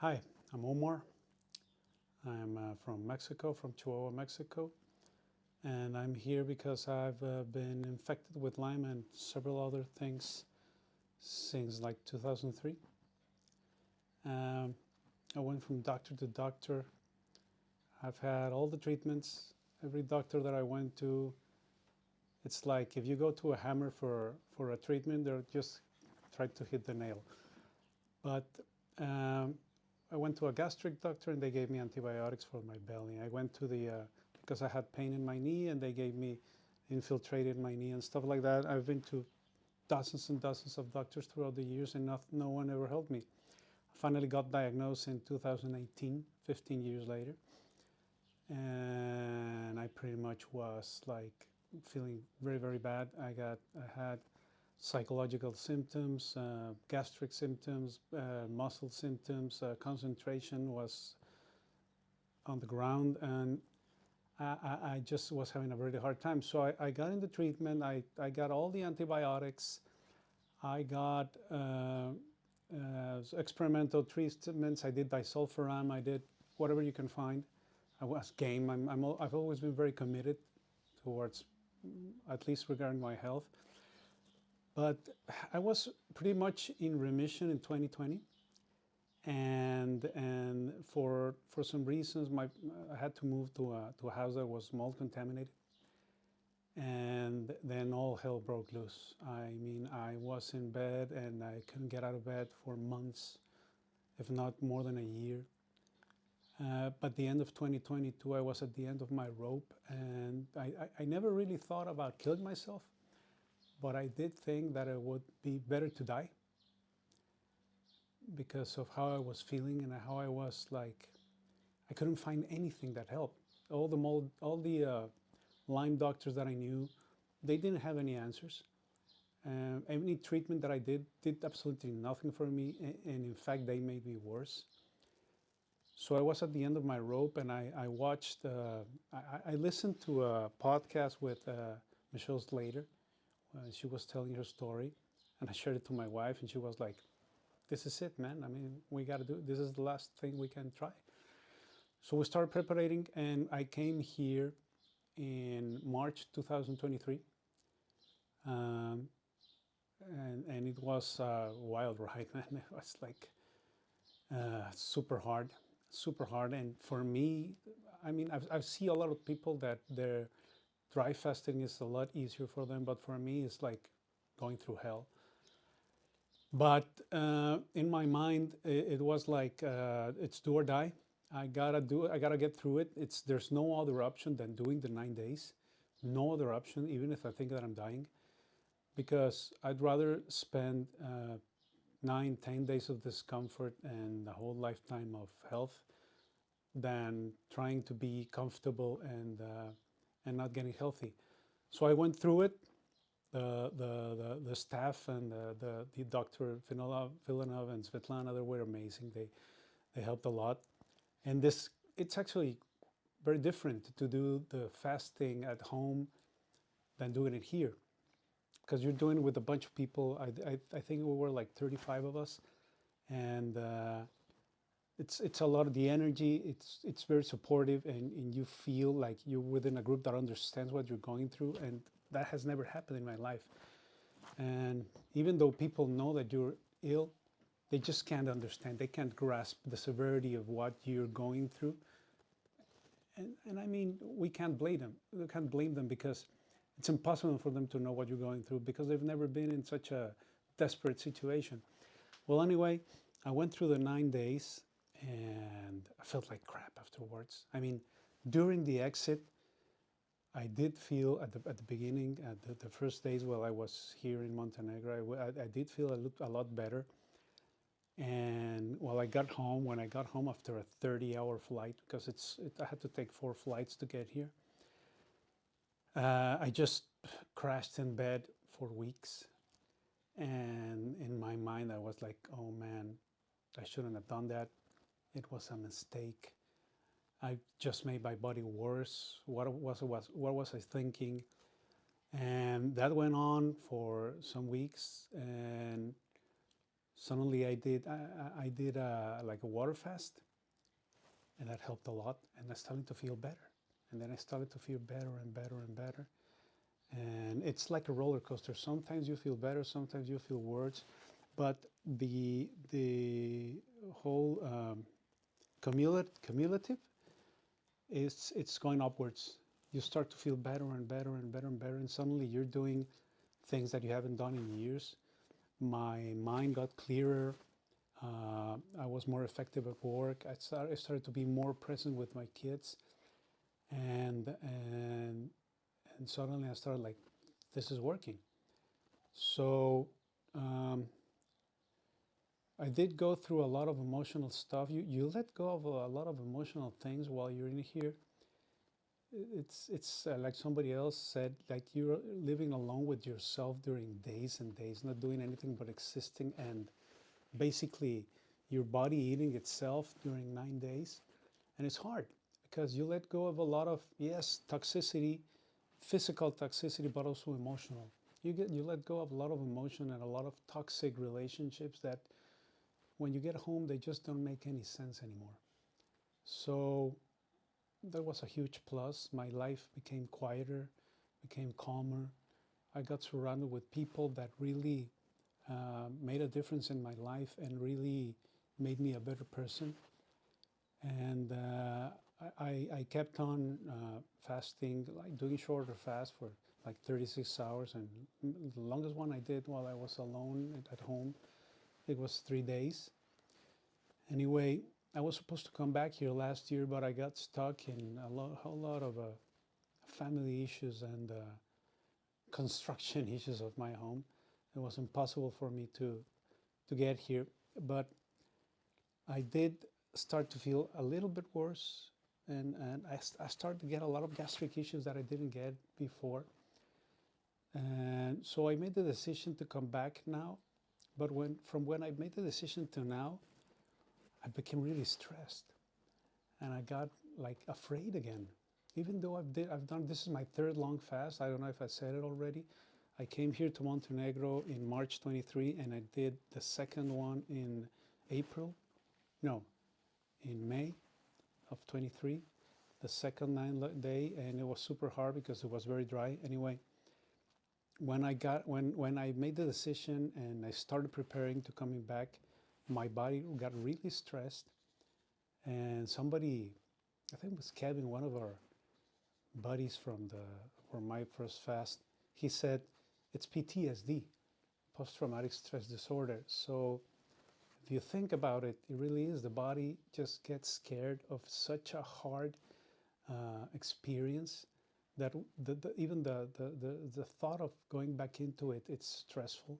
Hi, I'm Omar. I'm from Mexico, from Chihuahua, Mexico. And I'm here because I've been infected with Lyme and several other things since like 2003. Um, I went from doctor to doctor. I've had all the treatments. Every doctor that I went to, it's like if you go to a hammer for a treatment, they're just trying to hit the nail. But um, I went to a gastric doctor and they gave me antibiotics for my belly. I went to because I had pain in my knee and they gave me infiltrated my knee and stuff like that. I've been to dozens and dozens of doctors throughout the years and no one ever helped me. I finally got diagnosed in 2018, 15 years later. And I pretty much was like feeling very, very bad. I had psychological symptoms, gastric symptoms, muscle symptoms, concentration was on the ground, and I just was having a really hard time. So I got into treatment. I got all the antibiotics. I got experimental treatments. I did disulfiram. I did whatever you can find. I was game. I've always been very committed towards, at least regarding my health. But I was pretty much in remission in 2020, and for some reasons, I had to move to a house that was mold contaminated, and then all hell broke loose. I mean, I was in bed and I couldn't get out of bed for months, if not more than a year. But the end of 2022, I was at the end of my rope, and I never really thought about killing myself. But I did think that it would be better to die because of how I was feeling and how I was like, I couldn't find anything that helped. All the Lyme doctors that I knew, they didn't have any answers. Any treatment that I did absolutely nothing for me, and in fact, they made me worse. So I was at the end of my rope, and I watched, I listened to a podcast with Michelle Slater. She was telling her story, and I shared it to my wife, and she was like, "This is it, man. I mean, we got to do. This is the last thing we can try." So we started preparing, and I came here in March 2023, and it was a wild ride, man. It was like super hard, super hard. And for me, I mean, I've seen a lot of people that their dry fasting is a lot easier for them, but for me, it's like going through hell. But in my mind, it was like it's do or die. I gotta do it. I gotta get through it. There's no other option than doing the 9 days. No other option, even if I think that I'm dying, because I'd rather spend 9, 10 days of discomfort and a whole lifetime of health than trying to be comfortable and not getting healthy. So I went through it. The staff and the Dr. Filonov and Svetlana, they were amazing. They helped a lot. And it's actually very different to do the fasting at home than doing it here, because you're doing it with a bunch of people. I think we were like 35 of us, and it's a lot of the energy. It's very supportive, and you feel like you're within a group that understands what you're going through, and that has never happened in my life. And even though people know that you're ill, they just can't understand. They can't grasp the severity of what you're going through. And I mean, we can't blame them. We can't blame them because it's impossible for them to know what you're going through because they've never been in such a desperate situation. Well, anyway, I went through the 9 days and I felt like crap afterwards. I mean, during the exit, I did feel at the beginning, at the first days while I was here in Montenegro, I did feel a lot better. And when I got home after a 30-hour flight, because I had to take 4 flights to get here, I just crashed in bed for weeks. And in my mind, I was like, oh man, I shouldn't have done that. It was a mistake. I just made my body worse. What was I thinking? And that went on for some weeks, and suddenly I did like a water fast, and that helped a lot. And I started to feel better, and then I started to feel better and better and better. And it's like a roller coaster. Sometimes you feel better, sometimes you feel worse, but the whole cumulative is it's going upwards. You start to feel better and better and better and better, and suddenly you're doing things that you haven't done in years. My mind got clearer. I was more effective at work. I started to be more present with my kids, and suddenly I started like, this is working. So I did go through a lot of emotional stuff. You let go of a lot of emotional things while you're in here. It's like somebody else said, like you're living alone with yourself during days and days, not doing anything but existing, and basically your body eating itself during 9 days. And it's hard because you let go of a lot of, yes, toxicity, physical toxicity, but also emotional. You let go of a lot of emotion and a lot of toxic relationships that when you get home, they just don't make any sense anymore. So that was a huge plus. My life became quieter, became calmer. I got surrounded with people that really made a difference in my life and really made me a better person. And I kept on fasting, like doing shorter fasts for like 36 hours. And the longest one I did while I was alone at home, it was 3 days. Anyway, I was supposed to come back here last year, but I got stuck in a lot of family issues and construction issues of my home. It was impossible for me to get here, but I did start to feel a little bit worse, and I started to get a lot of gastric issues that I didn't get before. And so I made the decision to come back now, but from when I made the decision to now, I became really stressed, and I got like afraid again. Even though I've done, this is my 3rd long fast. I don't know if I said it already. I came here to Montenegro in March 23, and I did the 2nd one in May of 23, the 2nd 9 day, and it was super hard because it was very dry. Anyway, when I made the decision and I started preparing to coming back, my body got really stressed, and somebody, I think it was Kevin, one of our buddies for my first fast, he said it's PTSD, post-traumatic stress disorder. So if you think about it, it really is. The body just gets scared of such a hard experience that even the thought of going back into it, it's stressful.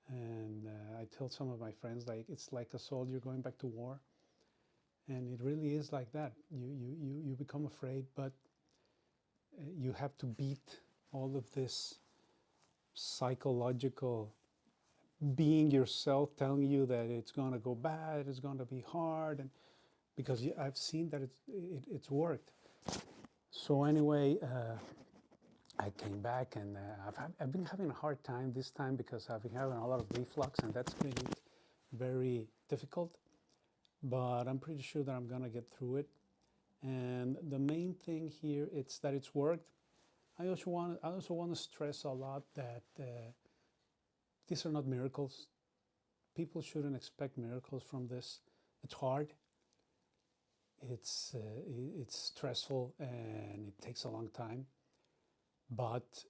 And I tell some of my friends, like, it's like a soldier going back to war. And it really is like that. You become afraid, but you have to beat all of this psychological being yourself telling you that it's going to go bad, it's going to be hard, and because I've seen that it's worked. So anyway, I came back, and I've been having a hard time this time because I've been having a lot of reflux, and that's been very difficult. But I'm pretty sure that I'm gonna get through it. And the main thing here is that it's worked. I also want to stress a lot that these are not miracles. People shouldn't expect miracles from this. It's hard. It's stressful, and it takes a long time. But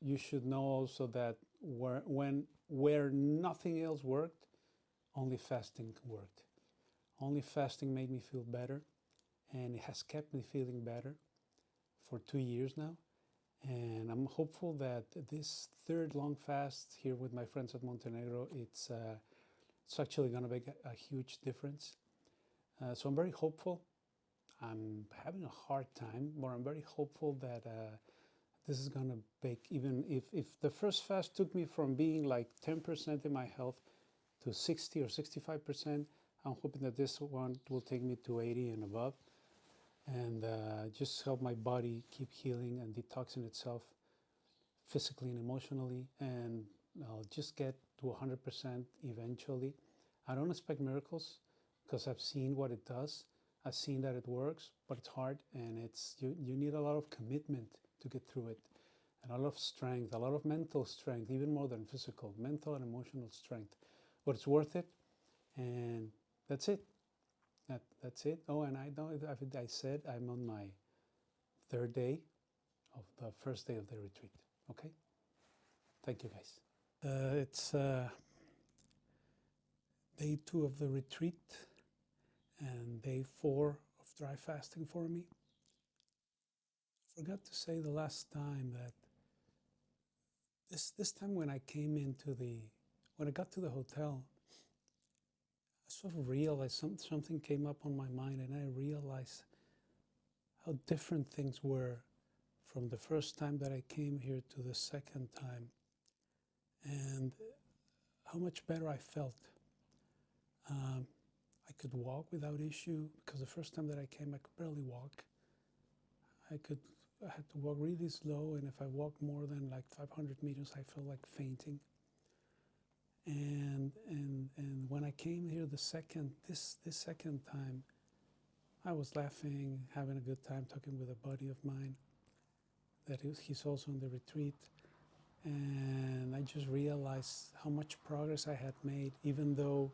you should know also that where nothing else worked, only fasting worked. Only fasting made me feel better, and it has kept me feeling better for 2 years now. And I'm hopeful that this 3rd long fast here with my friends at Montenegro, it's actually going to make a huge difference. So I'm very hopeful. I'm having a hard time, but I'm very hopeful that this is going to make, even if the first fast took me from being like 10% in my health to 60 or 65%, I'm hoping that this one will take me to 80 and above, and just help my body keep healing and detoxing itself physically and emotionally, and I'll just get to 100% eventually. I don't expect miracles because I've seen what it does. I've seen that it works, but it's hard, and you need a lot of commitment to get through it, and a lot of strength, a lot of mental strength, even more than physical, mental and emotional strength. But it's worth it, and that's it. That's it. Oh, and I know I said I'm on my third day of the first day of the retreat. Okay? Thank you, guys. It's day 2 of the retreat and day 4 of dry fasting for me. I forgot to say the last time that this time when I got to the hotel, I sort of realized something came up on my mind, and I realized how different things were from the first time that I came here to the second time, and how much better I felt. I could walk without issue, because the first time that I came, I could barely walk. I had to walk really slow, and if I walked more than like 500 meters, I felt like fainting. And when I came here this second time, I was laughing, having a good time, talking with a buddy of mine that he's also in the retreat. And I just realized how much progress I had made, even though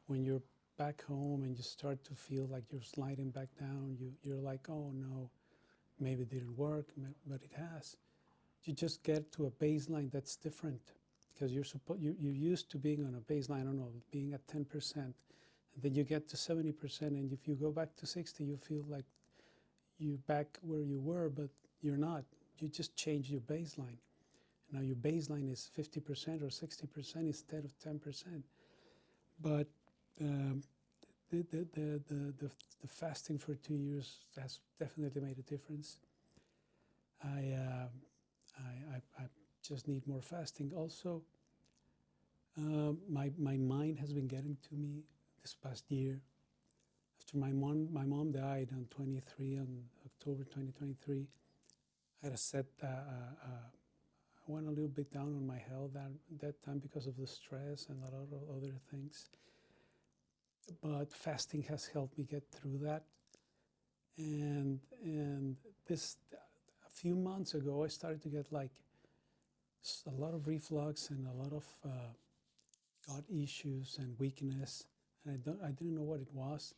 when you're back home and you start to feel like you're sliding back down, you're like, oh no, maybe it didn't work, but it has. You just get to a baseline that's different, because you're used to being on a baseline, I don't know, being at 10%, and then you get to 70%, and if you go back to 60, you feel like you're back where you were, but you're not. You just change your baseline. Now your baseline is 50% or 60% instead of 10%. But the fasting for 2 years has definitely made a difference. I just need more fasting. Also, my mind has been getting to me this past year. After my mom died on October 2023, I had a set. I went a little bit down on my health that time because of the stress and a lot of other things. But fasting has helped me get through that. And a few months ago, I started to get like a lot of reflux and a lot of gut issues and weakness, and I didn't know what it was.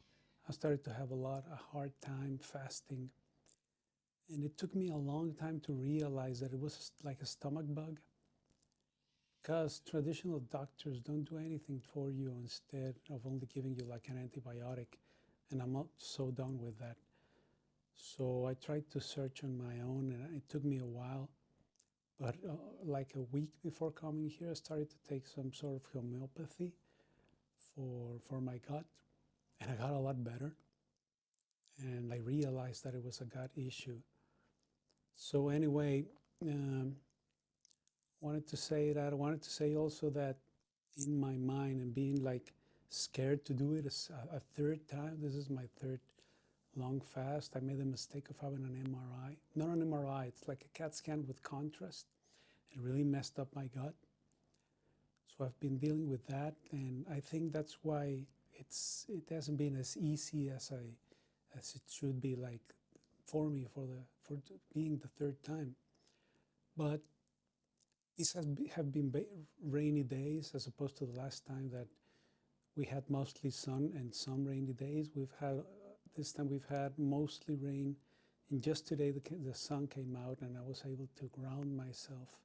I started to have a hard time fasting, and it took me a long time to realize that it was like a stomach bug, because traditional doctors don't do anything for you instead of only giving you like an antibiotic, and I'm not so done with that. So I tried to search on my own, and it took me a while. But like a week before coming here, I started to take some sort of homeopathy for my gut, and I got a lot better. And I realized that it was a gut issue. So anyway, wanted to say that. I wanted to say also that in my mind and being like scared to do it a third time, this is my third long fast. I made the mistake of having an MRI. Not an MRI, it's like a CAT scan with contrast. It really messed up my gut. So I've been dealing with that, and I think that's why it hasn't been as easy as it should be, like for me, for being the third time. But these have been rainy days, as opposed to the last time that we had mostly sun and some rainy days. This time we've had mostly rain, and just today the sun came out, and I was able to ground myself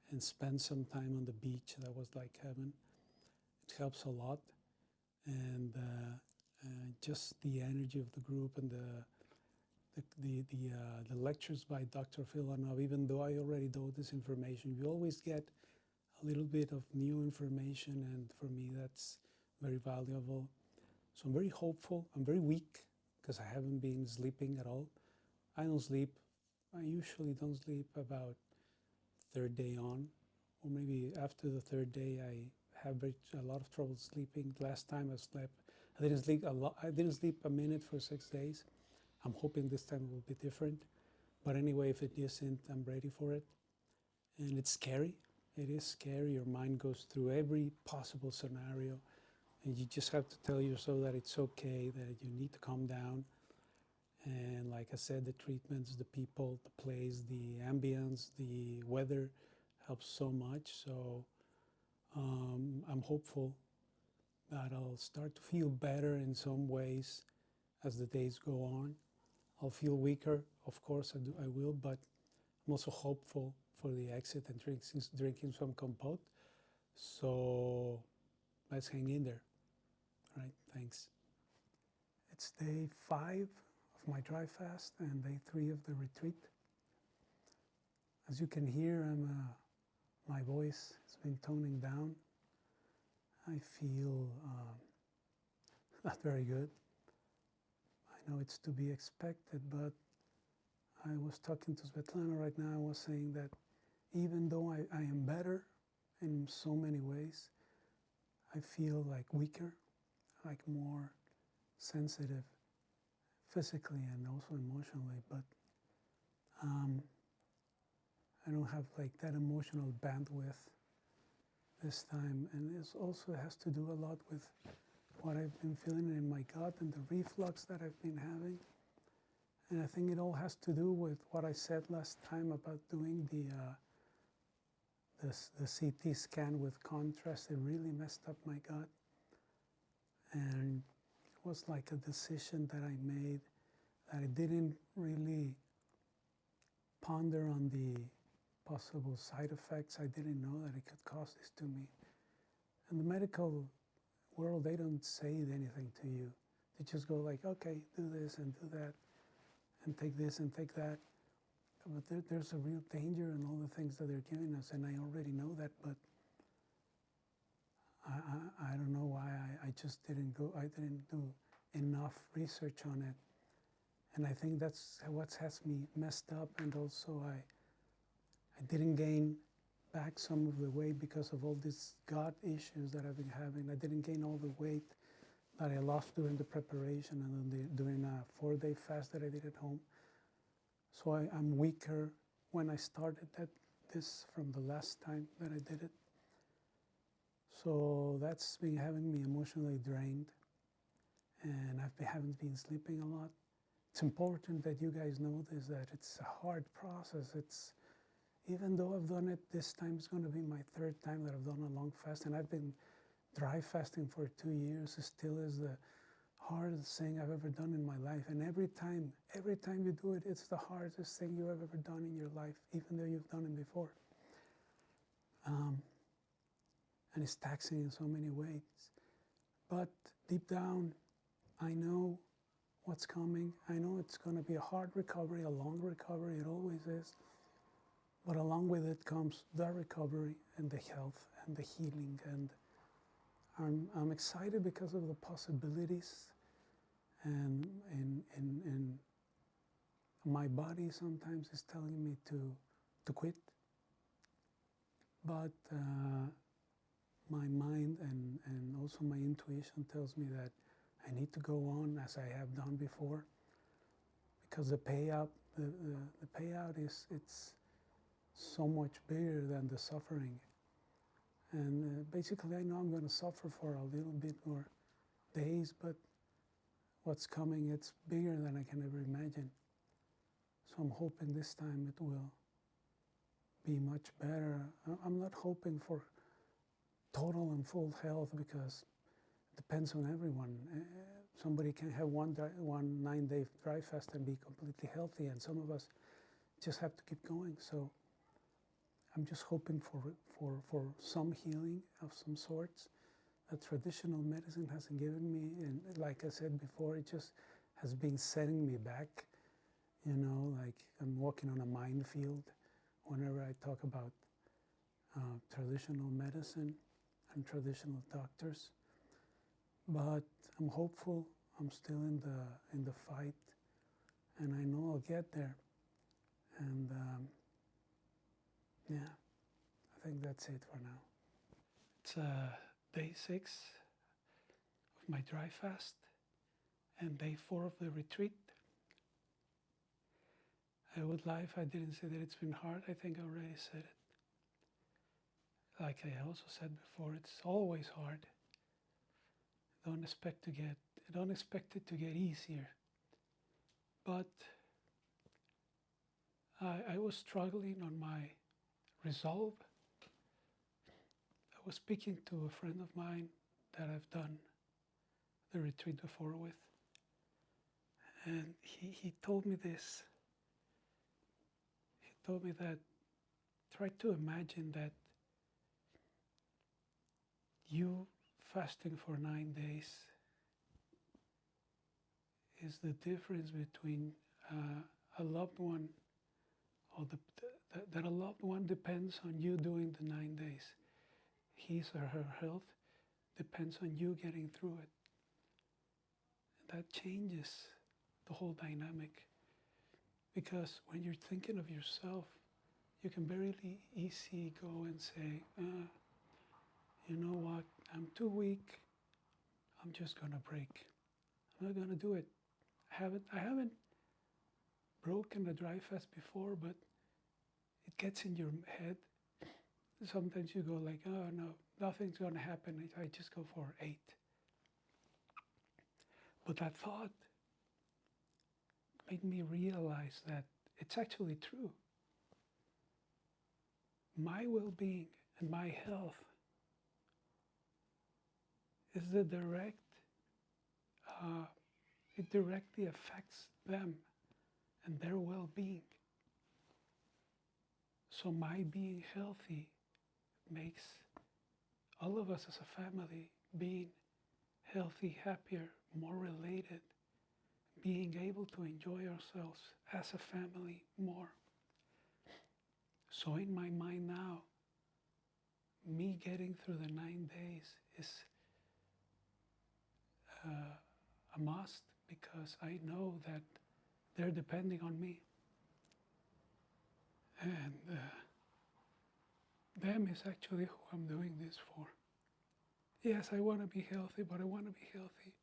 and spend some time on the beach. That was like heaven. It helps a lot, and just the energy of the group and the lectures by Dr. Filonov. Even though I already know this information, you always get a little bit of new information, and for me that's very valuable. So I'm very hopeful. I'm very weak because I haven't been sleeping at all. I usually don't sleep about third day on, or maybe after the third day I have a lot of trouble sleeping. Last time I didn't sleep a lot. I didn't sleep a minute for 6 days. I'm hoping this time it will be different. But anyway, if it isn't, I'm ready for it. And it's scary. It is scary. Your mind goes through every possible scenario, and you just have to tell yourself that it's okay, that you need to calm down. And like I said, the treatments, the people, the place, the ambience, the weather helps so much. So I'm hopeful that I'll start to feel better in some ways as the days go on. I'll feel weaker, of course I will, but I'm also hopeful for the exit and drinking some compote. So let's hang in there. All right, thanks. It's day 5 of my dry fast and day 3 of the retreat. As you can hear, my voice has been toning down. I feel not very good. I know it's to be expected, but I was talking to Svetlana right now. I was saying that even though I am better in so many ways, I feel like weaker, like more sensitive physically and also emotionally, but I don't have like that emotional bandwidth this time. And it also has to do a lot with what I've been feeling in my gut and the reflux that I've been having. And I think it all has to do with what I said last time about doing the CT scan with contrast. It really messed up my gut. And it was like a decision that I made that I didn't really ponder on the possible side effects. I didn't know that it could cause this to me. In the medical world, they don't say anything to you. They just go like, okay, do this and do that, and take this and take that. But there's a real danger in all the things that they're giving us, and I already know that, but I don't know why I just didn't do enough research on it. And I think that's what has me messed up, and also I didn't gain back some of the weight because of all these gut issues that I've been having. I didn't gain all the weight that I lost during the preparation and then during a 4-day fast that I did at home. So I'm weaker when I started this from the last time that I did it. So that's been having me emotionally drained, and haven't been sleeping a lot. It's important that you guys know this, that it's a hard process. Even though I've done it, this time it's going to be my 3rd time that I've done a long fast, and I've been dry fasting for 2 years. It still is the hardest thing I've ever done in my life. And every time you do it, it's the hardest thing you have ever done in your life, even though you've done it before. And it's taxing in so many ways. But deep down, I know what's coming. I know it's going to be a hard recovery, a long recovery. It always is. But along with it comes the recovery and the health and the healing. And I'm excited because of the possibilities. And my body sometimes is telling me to quit. But my mind and also my intuition tells me that I need to go on as I have done before, because the payout it's so much bigger than the suffering. And basically I know I'm going to suffer for a little bit more days, but what's coming, it's bigger than I can ever imagine. So I'm hoping this time it will be much better. I'm not hoping for total and full health, because it depends on everyone. Somebody can have one 9-day dry fast and be completely healthy, and some of us just have to keep going. So I'm just hoping for some healing of some sorts that traditional medicine hasn't given me. And like I said before, it just has been setting me back. You know, like I'm walking on a minefield whenever I talk about traditional medicine and traditional doctors. But I'm hopeful. I'm still in the fight, and I know I'll get there. And yeah, I think that's it for now. It's day 6 of my dry fast and day 4 of the retreat. I would lie if I didn't say that it's been hard. I think I already said it. like I also said before, it's always hard. Don't expect it to get easier. But I was struggling on my resolve. I was speaking to a friend of mine that I've done the retreat before with, and he told me this. He told me that try to imagine that you fasting for 9 days is the difference between a loved one, or that a loved one depends on you doing the 9 days. His or her health depends on you getting through it. That changes the whole dynamic, because when you're thinking of yourself, you can very easy go and say, you know what, I'm too weak, I'm just gonna break. I'm not gonna do it. I haven't broken a dry fast before, but it gets in your head. Sometimes you go like, oh no, nothing's gonna happen, I just go for 8. But that thought made me realize that it's actually true. My well-being and my health is it directly affects them and their well-being. So my being healthy makes all of us as a family being healthy, happier, more related, being able to enjoy ourselves as a family more. So in my mind now, me getting through the 9 days is a must, because I know that they're depending on me. And them is actually who I'm doing this for. Yes, I want to be healthy, but I want to be healthy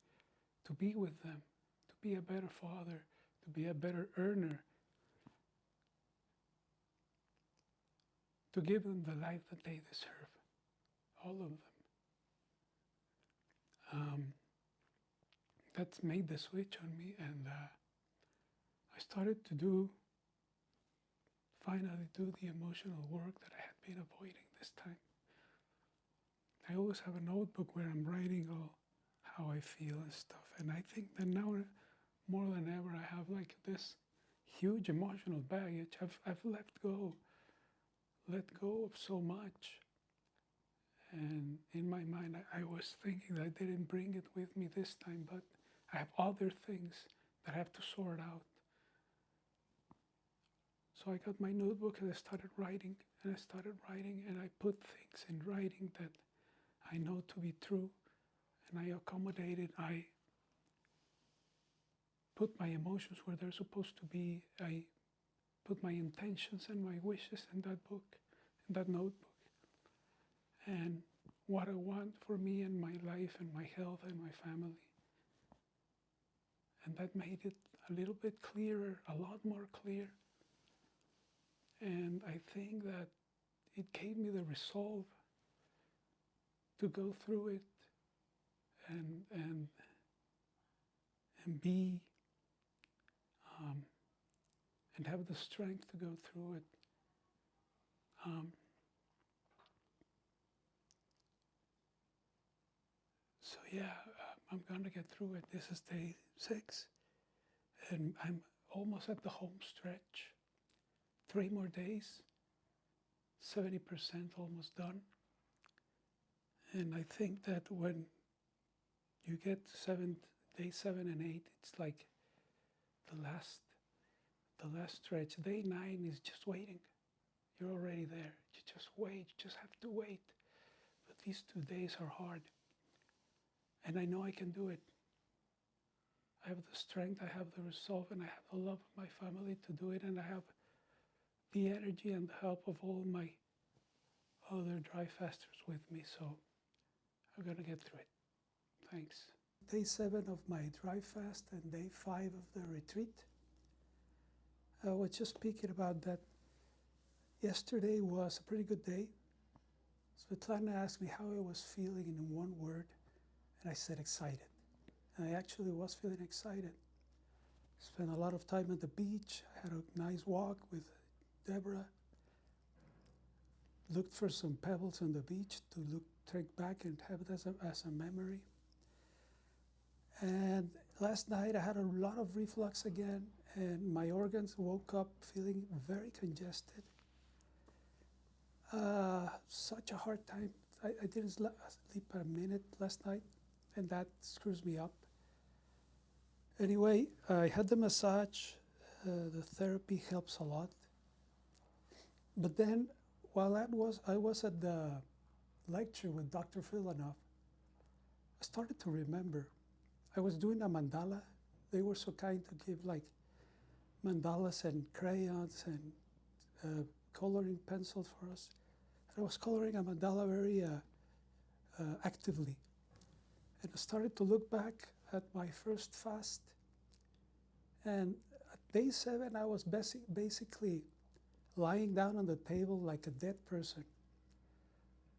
to be with them, to be a better father, to be a better earner, to give them the life that they deserve, all of them. That's made the switch on me, and I started to finally do the emotional work that I had been avoiding this time. I always have a notebook where I'm writing all how I feel and stuff, and I think that now more than ever I have like this huge emotional baggage. I've let go of so much. And in my mind, I was thinking that I didn't bring it with me this time, but I have other things that I have to sort out. So I got my notebook and I started writing, and I put things in writing that I know to be true, and I accommodated. I put my emotions where they're supposed to be. I put my intentions and my wishes in that book, in that notebook. And what I want for me and my life and my health and my family. And that made it a little bit clearer, a lot more clear. And I think that it gave me the resolve to go through it and be and have the strength to go through it. So yeah, I'm gonna get through it. This is day 6, and I'm almost at the home stretch. 3 more days, 70% almost done. And I think that when you get to day 7 and 8, it's like the last stretch. Day 9 is just waiting. You're already there. You just wait. You just have to wait. But these 2 days are hard. And I know I can do it. I have the strength, I have the resolve, and I have the love of my family to do it, and I have the energy and the help of all my other dry fasters with me, so I'm gonna get through it. Thanks. Day 7 of my dry fast and day 5 of the retreat. I was just speaking about that. Yesterday was a pretty good day. Svetlana asked me how I was feeling in one word, and I said excited. And I actually was feeling excited. Spent a lot of time at the beach. I had a nice walk with Deborah. Looked for some pebbles on the beach to take back and have it as a memory. And last night I had a lot of reflux again, and my organs woke up feeling very congested. Such a hard time. I didn't sleep a minute last night, and that screws me up. Anyway, I had the massage. The therapy helps a lot. But then, while I was at the lecture with Dr. Filonov, I started to remember. I was doing a mandala. They were so kind to give like mandalas and crayons and coloring pencils for us. And I was coloring a mandala very actively. And I started to look back at my first fast. And at day 7, I was basically lying down on the table like a dead person.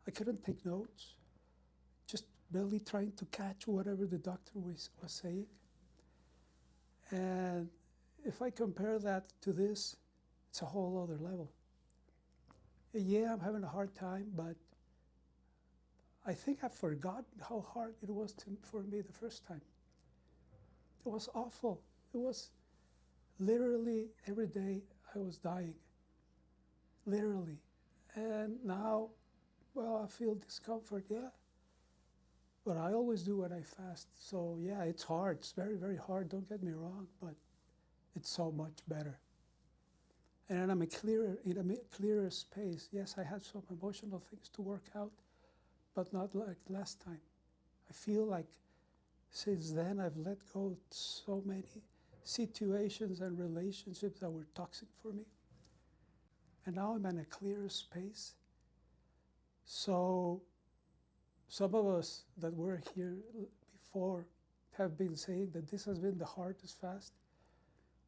I couldn't take notes, just barely trying to catch whatever the doctor was saying. And if I compare that to this, it's a whole other level. Yeah, I'm having a hard time, but I think I forgot how hard it was for me the first time. It was awful. It was literally every day I was dying, literally. And now, well, I feel discomfort, yeah. But I always do when I fast. So yeah, it's hard. It's very, very hard, don't get me wrong, but it's so much better. And I'm in a clearer space. Yes, I had some emotional things to work out, but not like last time. I feel like since then I've let go of so many situations and relationships that were toxic for me. And now I'm in a clearer space. So some of us that were here before have been saying that this has been the hardest fast.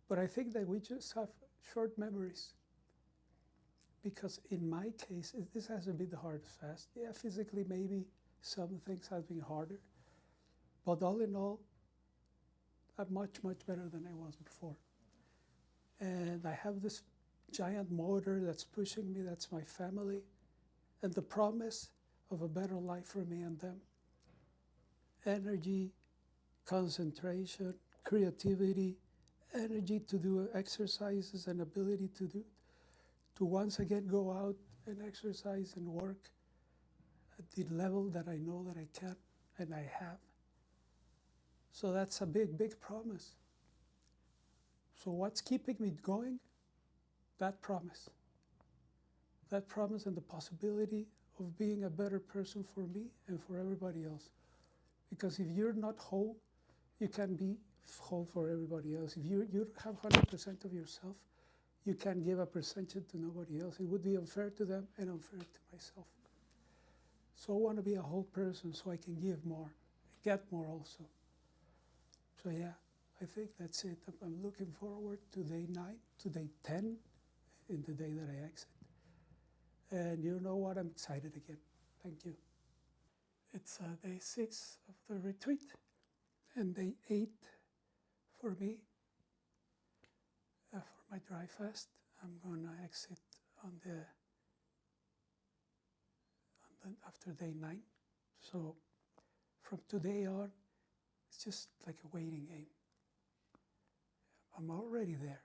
But I think that we just have short memories. Because in my case, this hasn't been the hardest fast. Yeah, physically maybe some things have been harder. But all in all, I'm much, much better than I was before. And I have this giant motor that's pushing me, that's my family, and the promise of a better life for me and them. Energy, concentration, creativity, energy to do exercises and ability to once again go out and exercise and work at the level that I know that I can and I have. So that's a big, big promise. So what's keeping me going? That promise. That promise and the possibility of being a better person for me and for everybody else. Because if you're not whole, you can't be whole for everybody else. If you have 100% of yourself, you can't give a percentage to nobody else. It would be unfair to them and unfair to myself. So I want to be a whole person so I can give more, get more also. So yeah, I think that's it. I'm looking forward to day 9, to day 10, in the day that I exit. And you know what? I'm excited again. Thank you. It's day 6 of the retreat and day 8 for me. For my dry fast, I'm gonna exit after day 9. So from today on, it's just like a waiting game. I'm already there,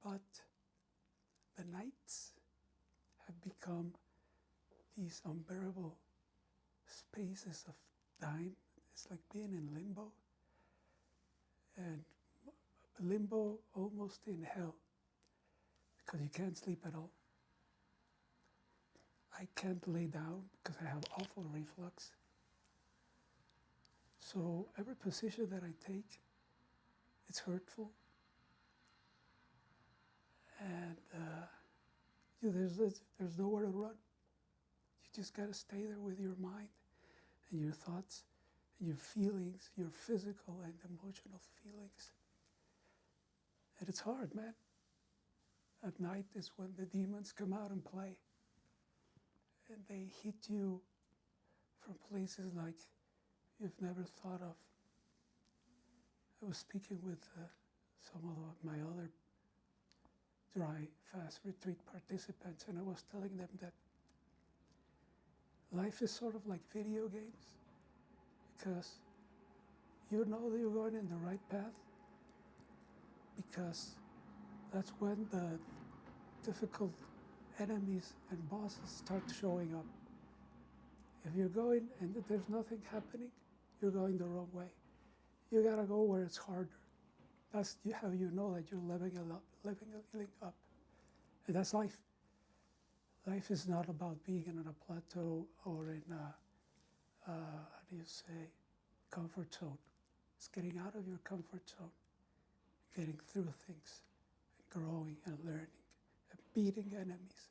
but the nights have become these unbearable spaces of time. It's like being in limbo, and limbo almost in hell, because you can't sleep at all. I can't lay down because I have awful reflux. So every position that I take, it's hurtful. And there's nowhere to run. You just gotta stay there with your mind and your thoughts and your feelings, your physical and emotional feelings. And it's hard, man. At night is when the demons come out and play. and they hit you from places like you've never thought of. I was speaking with some of my other dry fast retreat participants, and I was telling them that life is sort of like video games, because you know that you're going in the right path, because that's when the difficult enemies and bosses start showing up. If you're going and there's nothing happening, you're going the wrong way. You gotta go where it's harder. That's how you know that you're leveling up. And that's life. Life is not about being in a plateau or in a, how do you say, comfort zone. It's getting out of your comfort zone, getting through things, and growing and learning, and beating enemies.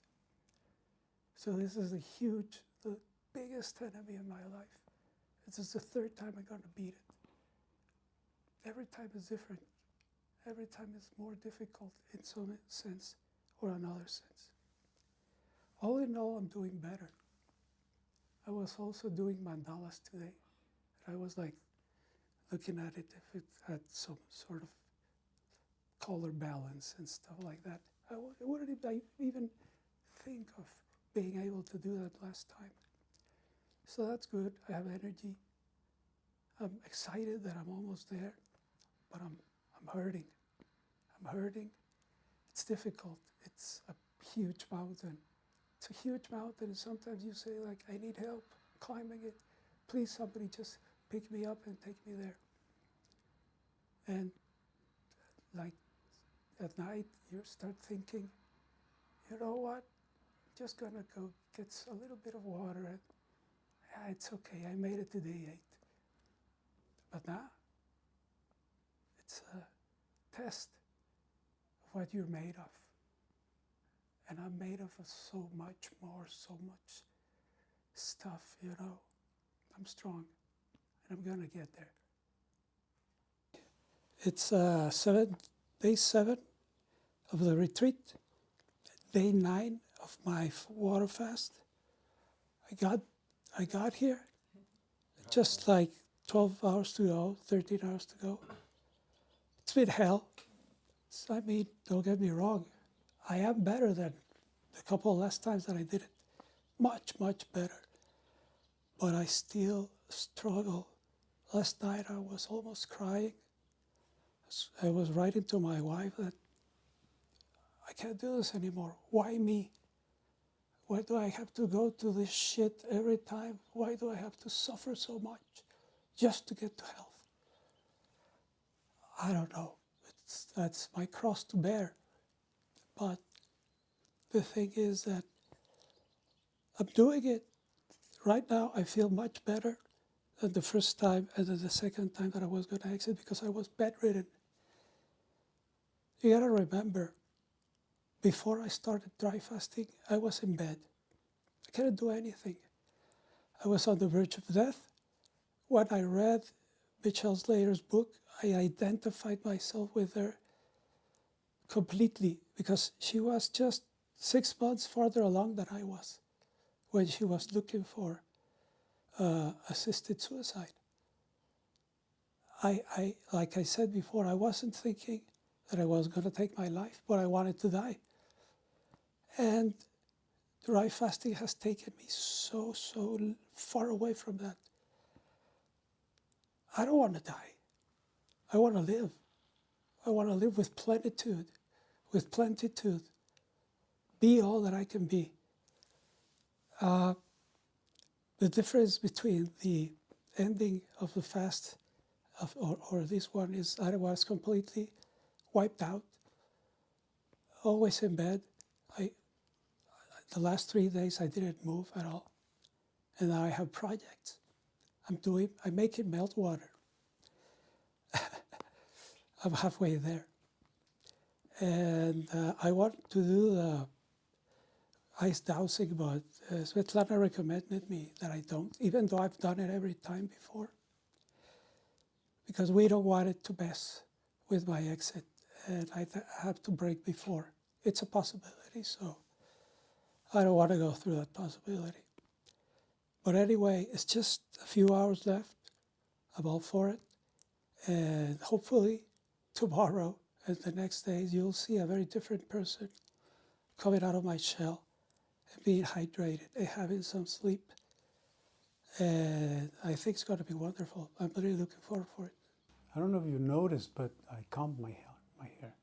So this is the biggest enemy in my life. This is the third time I'm going to beat it. Every time is different. Every time is more difficult in some sense or another sense. All in all, I'm doing better. I was also doing mandalas today. I was like looking at it if it had some sort of color balance and stuff like that. I wouldn't even think of being able to do that last time. So that's good. I have energy. I'm excited that I'm almost there, but I'm hurting. I'm hurting. It's difficult. It's a huge mountain. It's a huge mountain, and sometimes you say, like, I need help climbing it. Please, somebody just pick me up and take me there. And like at night, you start thinking, you know what? I'm just gonna go get a little bit of water, and it's okay. I made it to day 8. But now, it's a test of what you're made of. And I'm made of so much more, so much stuff, you know. I'm strong, and I'm gonna get there. It's day 7 of the retreat, day 9 of my water fast. I got here just like 12 hours to go, 13 hours to go. It's been hell. I mean, don't get me wrong. I am better than the couple of last times that I did it. Much, much better. But I still struggle. Last night I was almost crying. I was writing to my wife that I can't do this anymore. Why me? Why do I have to go to this shit every time? Why do I have to suffer so much just to get to health? I don't know. That's my cross to bear. But the thing is that I'm doing it. Right now I feel much better than the first time and then the second time that I was going to exit, because I was bedridden. You gotta remember, before I started dry fasting, I was in bed. I couldn't do anything. I was on the verge of death. When I read Michelle Slater's book, I identified myself with her completely, because she was just 6 months farther along than I was when she was looking for assisted suicide. Like I said before, I wasn't thinking that I was going to take my life, but I wanted to die. And dry fasting has taken me so far away from that. I don't want to die. I want to live. I want to live with plenitude, with plentitude, be all that I can be. The difference between the ending of the fast or this one is I was completely wiped out, always in bed. The last 3 days I didn't move at all. And now I have projects. I'm making melt water. I'm halfway there. And I want to do the ice dousing, but Svetlana recommended me that I don't, even though I've done it every time before, because we don't want it to mess with my exit, and I have to break before. It's a possibility, so I don't want to go through that possibility. But anyway, it's just a few hours left. I'm all for it. And hopefully tomorrow and the next days, you'll see a very different person coming out of my shell and being hydrated and having some sleep. And I think it's going to be wonderful. I'm really looking forward for it. I don't know if you noticed, but I combed my hair,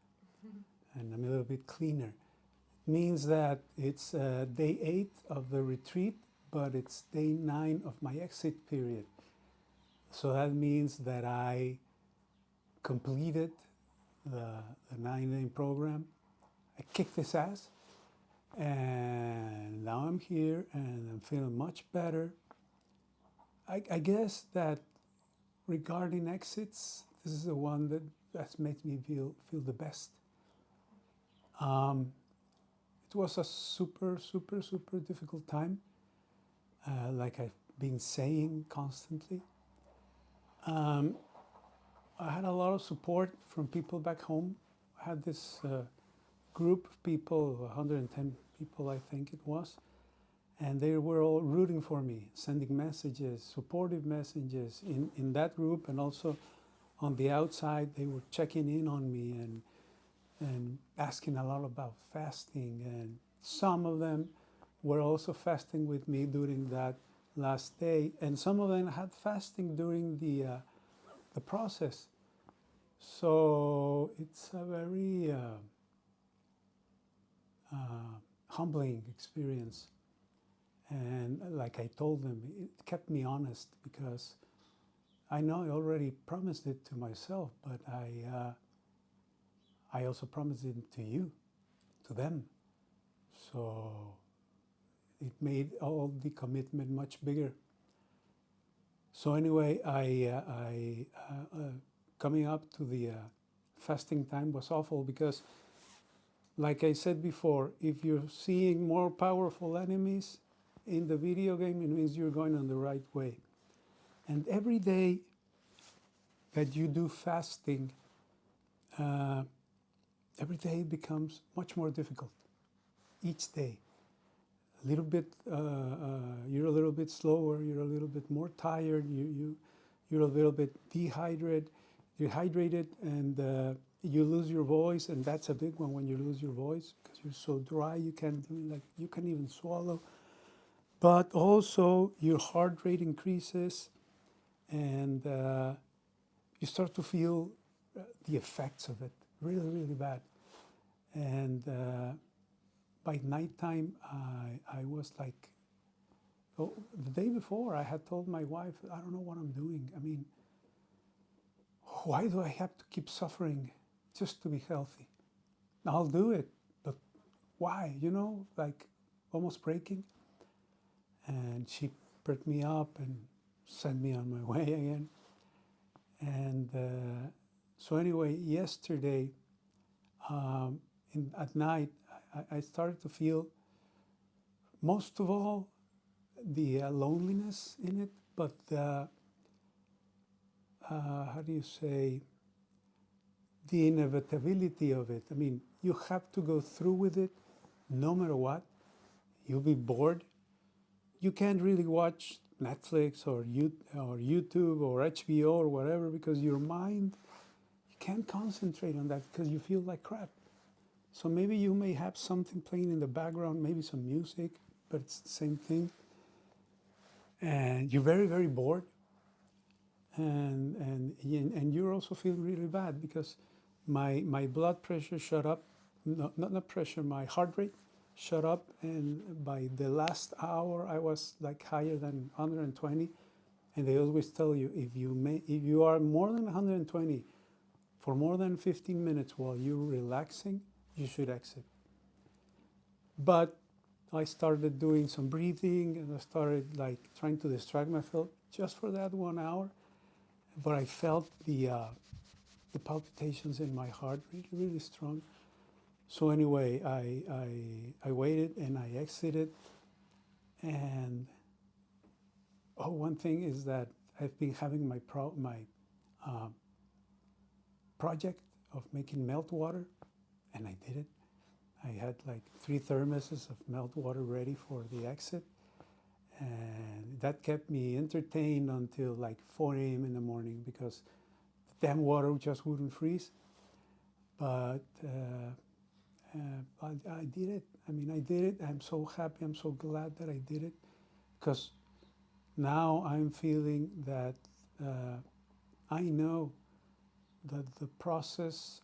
and I'm a little bit cleaner. It means that it's day 8 of the retreat, but it's day 9 of my exit period. So that means that I completed the 9-day program. I kicked his ass, and now I'm here, and I'm feeling much better. I guess that regarding exits, this is the one that makes me feel the best. It was a super difficult time, like I've been saying constantly. I had a lot of support from people back home. I had this group of people, 110 people I think it was, and they were all rooting for me, sending messages, supportive messages in that group, and also on the outside. They were checking in on me and asking a lot about fasting, and some of them were also fasting with me during that last day, and some of them had fasting during the process. So it's a very humbling experience. And like I told them, it kept me honest, because I know I already promised it to myself, but I also promised it to you, to them. So it made all the commitment much bigger. So anyway, coming up to the fasting time was awful, because like I said before, if you're seeing more powerful enemies in the video game, it means you're going on the right way. And every day that you do fasting, every day it becomes much more difficult. Each day, a little bit, you're a little bit slower, you're a little bit more tired, you're a little bit dehydrated, and you lose your voice, and that's a big one when you lose your voice, because you're so dry you can't even swallow. But also your heart rate increases, and you start to feel the effects of it really bad. And by nighttime, I was like, the day before I had told my wife, I don't know what I'm doing. I mean, why do I have to keep suffering just to be healthy? I'll do it, but why? Like almost breaking. And she picked me up and sent me on my way again. And so anyway, yesterday, at night, I started to feel, most of all, the loneliness in it, but how do you say, the inevitability of it. I mean, you have to go through with it no matter what. You'll be bored. You can't really watch Netflix or YouTube or HBO or whatever, because your mind, you can't concentrate on that because you feel like crap. So maybe you may have something playing in the background, maybe some music, but it's the same thing. And you're very bored. And you're also feeling really bad, because my blood pressure shot up, not pressure, my heart rate shot up, and by the last hour I was like higher than 120. And they always tell you, if you are more than 120 for more than 15 minutes while you're relaxing, you should exit. But I started doing some breathing, and I started like trying to distract myself just for that 1 hour. But I felt the palpitations in my heart really strong. So anyway, I waited and I exited. And one thing is that I've been having my project of making melt water, and I did it. I had like 3 thermoses of melt water ready for the exit, and that kept me entertained until like 4 a.m. in the morning because the damn water just wouldn't freeze. But I did it. I mean, I did it. I'm so happy. I'm so glad that I did it, because now I'm feeling that I know that the process,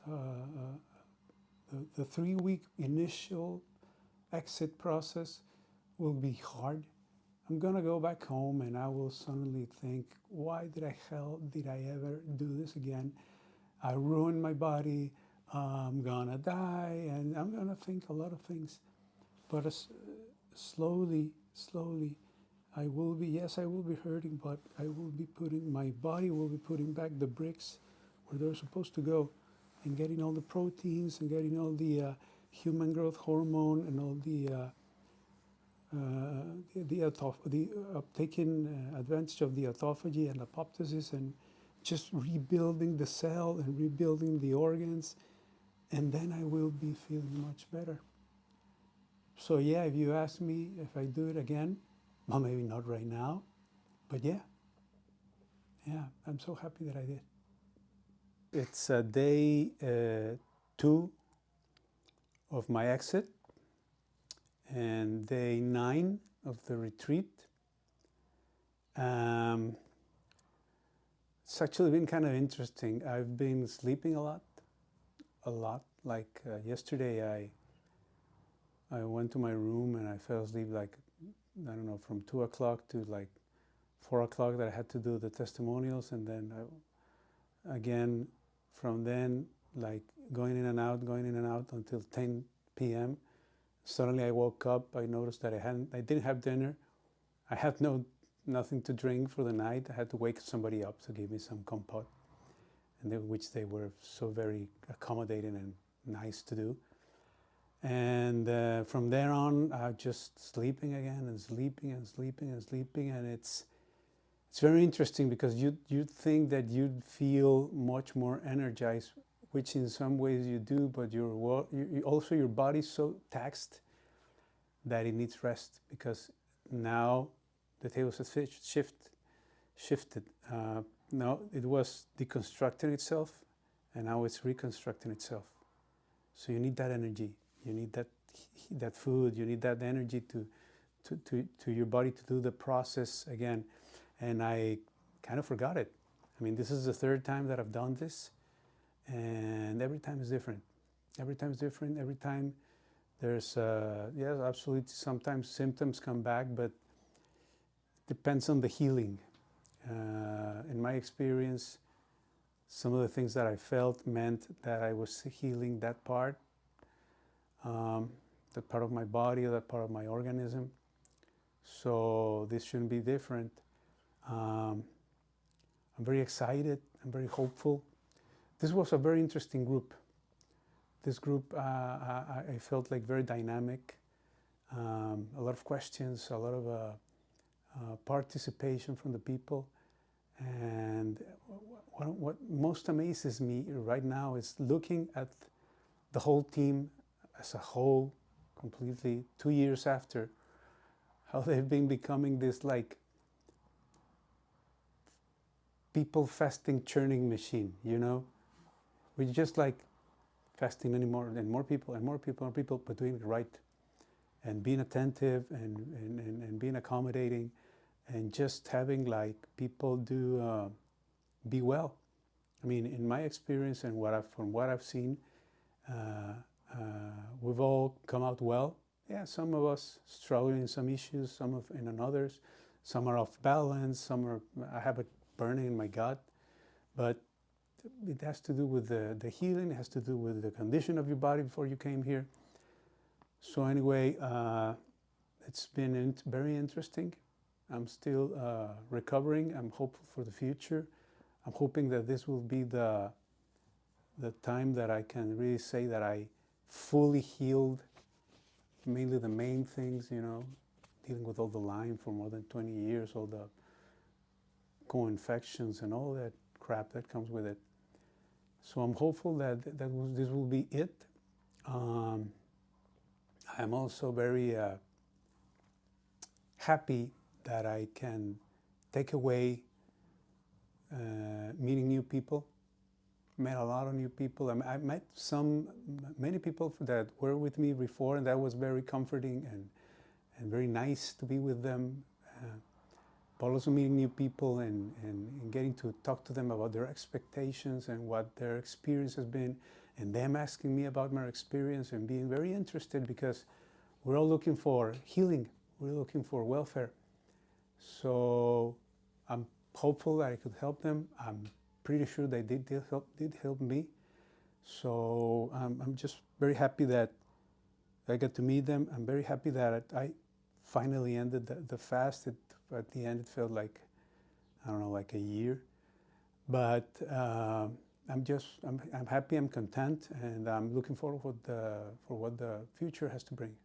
the 3-week initial exit process will be hard. I'm gonna go back home and I will suddenly think, why the hell did I ever do this again? I ruined my body. I'm gonna die, and I'm gonna think a lot of things. But slowly, I will be hurting, but my body will be putting back the bricks where they're supposed to go, and getting all the proteins and getting all the human growth hormone and all taking advantage of the autophagy and apoptosis, and just rebuilding the cell and rebuilding the organs, and then I will be feeling much better. So yeah, if you ask me if I do it again, well, maybe not right now, but yeah, I'm so happy that I did. It's day 2 of my exit and day 9 of the retreat. It's actually been kind of interesting. I've been sleeping a lot. Like yesterday, I went to my room and I fell asleep like, I don't know, from 2 o'clock to like 4 o'clock that I had to do the testimonials, and then again from then, like going in and out until 10 p.m. Suddenly I woke up. I noticed that I didn't have dinner. I had nothing to drink for the night. I had to wake somebody up to give me some compote, which they were so very accommodating and nice to do. And from there on, just sleeping again and sleeping, and it's very interesting because you'd think that you'd feel much more energized, which in some ways you do, but also your body's so taxed that it needs rest, because now the tables have shifted. Now it was deconstructing itself, and now it's reconstructing itself. So you need that energy, you need that food, you need that energy to your body to do the process again. And I kind of forgot it. I mean, this is the 3rd time that I've done this, and every time is different. Every time is different. Every time there's, yes, absolutely, sometimes symptoms come back, but it depends on the healing. In my experience, some of the things that I felt meant that I was healing that part of my body, or that part of my organism. So this shouldn't be different. I'm very excited. I'm very hopeful. This was a very interesting group. This group, I felt like very dynamic. A lot of questions, a lot of participation from the people. And what most amazes me right now is looking at the whole team as a whole, completely 2 years after, how they've been becoming this like people fasting churning machine, you know? We're just like fasting anymore, and more people, but doing it right, and being attentive and being accommodating, and just having like people be well. I mean, in my experience and from what I've seen, we've all come out well. Yeah, some of us struggling in some issues, in others. Some are off balance. I have a burning in my gut, but it has to do with the healing. It has to do with the condition of your body before you came here. So anyway, it's been very interesting. I'm still recovering. I'm hopeful for the future. I'm hoping that this will be the time that I can really say that I fully healed, mainly the main things, you know, dealing with all the Lyme for more than 20 years, all the co-infections and all that crap that comes with it. So I'm hopeful that this will be it. I'm also very happy that I can take away meeting new people. Met a lot of new people. I met many people that were with me before, and that was very comforting and very nice to be with them. But also meeting new people and getting to talk to them about their expectations and what their experience has been, and them asking me about my experience and being very interested, because we're all looking for healing. We're looking for welfare. So I'm hopeful that I could help them. I'm pretty sure they did help me. So I'm just very happy that I got to meet them. I'm very happy that I finally ended the fast. At the end, it felt like, I don't know, like a year. But I'm happy, I'm content, and I'm looking forward for what the future has to bring.